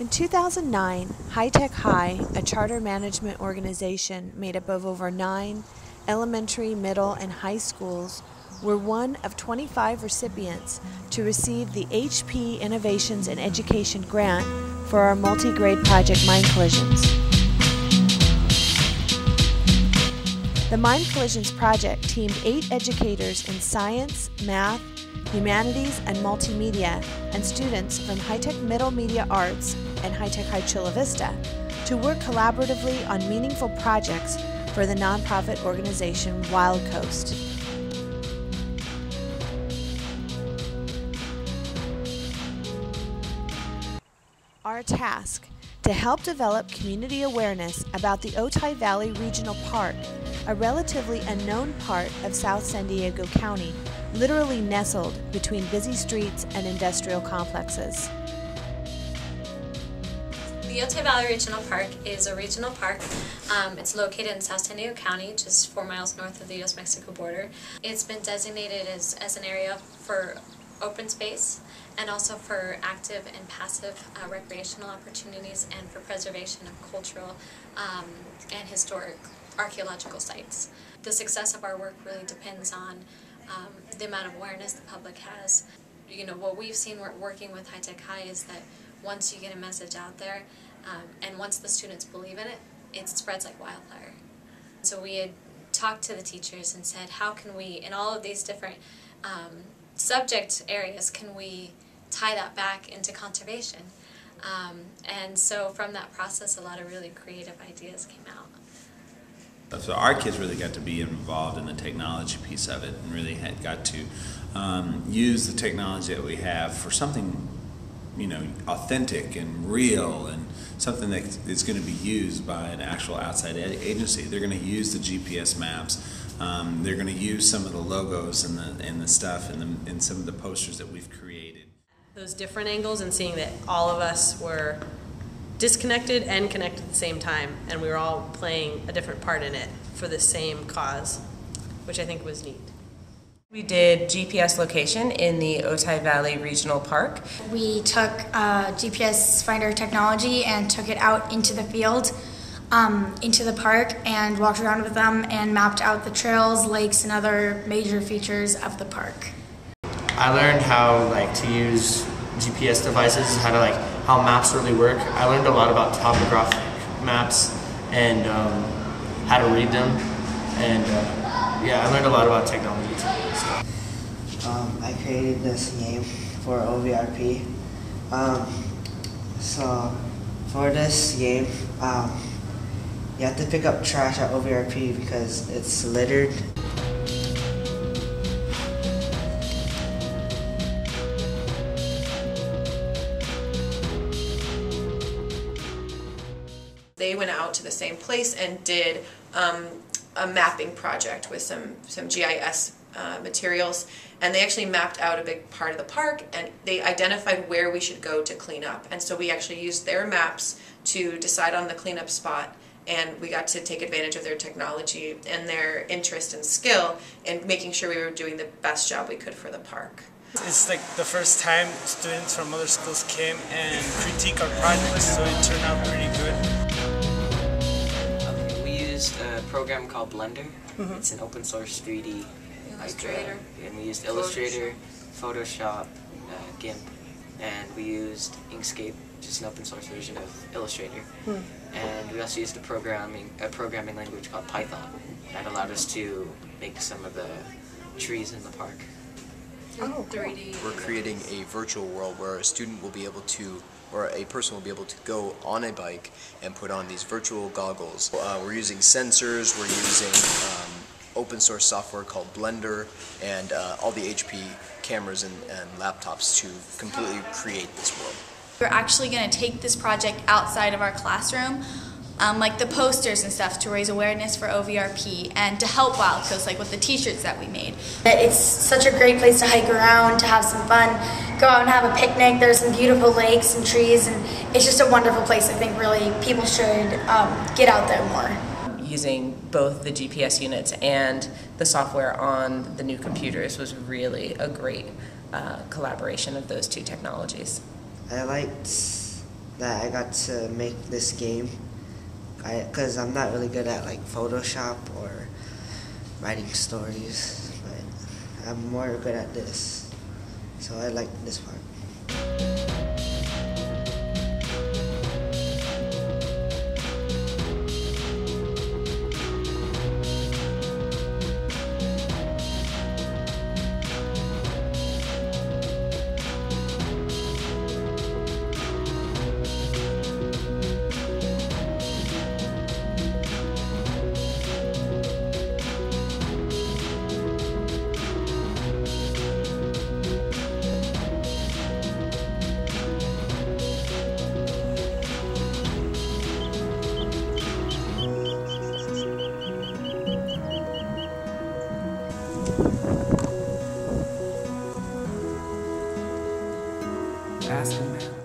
In 2009, High Tech High, a charter management organization made up of over 9 elementary, middle, and high schools, were one of 25 recipients to receive the HP Innovations in Education grant for our multi-grade project Mind Collisions. The Mind Collisions project teamed 8 educators in science, math, humanities, and multimedia, and students from High Tech Middle Media Arts and High Tech High Chula Vista to work collaboratively on meaningful projects for the nonprofit organization Wild Coast. Our task: to help develop community awareness about the Otay Valley Regional Park, a relatively unknown part of South San Diego County, literally nestled between busy streets and industrial complexes. The Otay Valley Regional Park is a regional park. It's located in South San Diego County, just 4 miles north of the U.S.-Mexico border. It's been designated as an area for open space and also for active and passive recreational opportunities and for preservation of cultural and historic archaeological sites. The success of our work really depends on the amount of awareness the public has. You know, what we've seen working with High Tech High is that once you get a message out there and once the students believe in it, it spreads like wildfire. So we had talked to the teachers and said, how can we, in all of these different subject areas, can we tie that back into conservation? And so from that process, a lot of really creative ideas came out. So our kids really got to be involved in the technology piece of it and really got to use the technology that we have for something, you know, authentic and real and something that is going to be used by an actual outside agency. They're going to use the GPS maps. They're going to use some of the logos and the stuff and some of the posters that we've created. Those different angles and seeing that all of us were disconnected and connected at the same time, and we were all playing a different part in it for the same cause, which I think was neat. We did GPS location in the Otay Valley Regional Park. We took GPS finder technology and took it out into the field, into the park, and walked around with them and mapped out the trails, lakes, and other major features of the park. I learned how to use GPS devices, how maps really work. I learned a lot about topographic maps and how to read them, and yeah, I learned a lot about technology too. I created this game for OVRP. So for this game, you have to pick up trash at OVRP because it's littered. They went out to the same place and did a mapping project with some GIS materials, and they actually mapped out a big part of the park, and they identified where we should go to clean up. And so we actually used their maps to decide on the cleanup spot, and we got to take advantage of their technology and their interest and skill in making sure we were doing the best job we could for the park. It's like the first time students from other schools came and critiqued our projects, so it turned out pretty good. We used a program called Blender. It's an open source 3D Illustrator. And we used Illustrator, Photoshop, GIMP, and we used Inkscape, which is an open source version of Illustrator. And we also used a programming language called Python that allowed us to make some of the trees in the park. 3D. We're creating a virtual world where a student will be able to, or a person will be able to go on a bike and put on these virtual goggles. We're using sensors, we're using open source software called Blender, and all the HP cameras and laptops to completely create this world. We're actually going to take this project outside of our classroom, like the posters and stuff, to raise awareness for OVRP and to help Wild Coast, like with the t-shirts that we made. It's such a great place to hike around, to have some fun, go out and have a picnic. There's some beautiful lakes and trees, and it's just a wonderful place. I think really people should get out there more. Using both the GPS units and the software on the new computers was really a great collaboration of those two technologies. I liked that I got to make this game. Because I'm not really good at like Photoshop or writing stories, but I'm more good at this. So I like this part. Ask a man.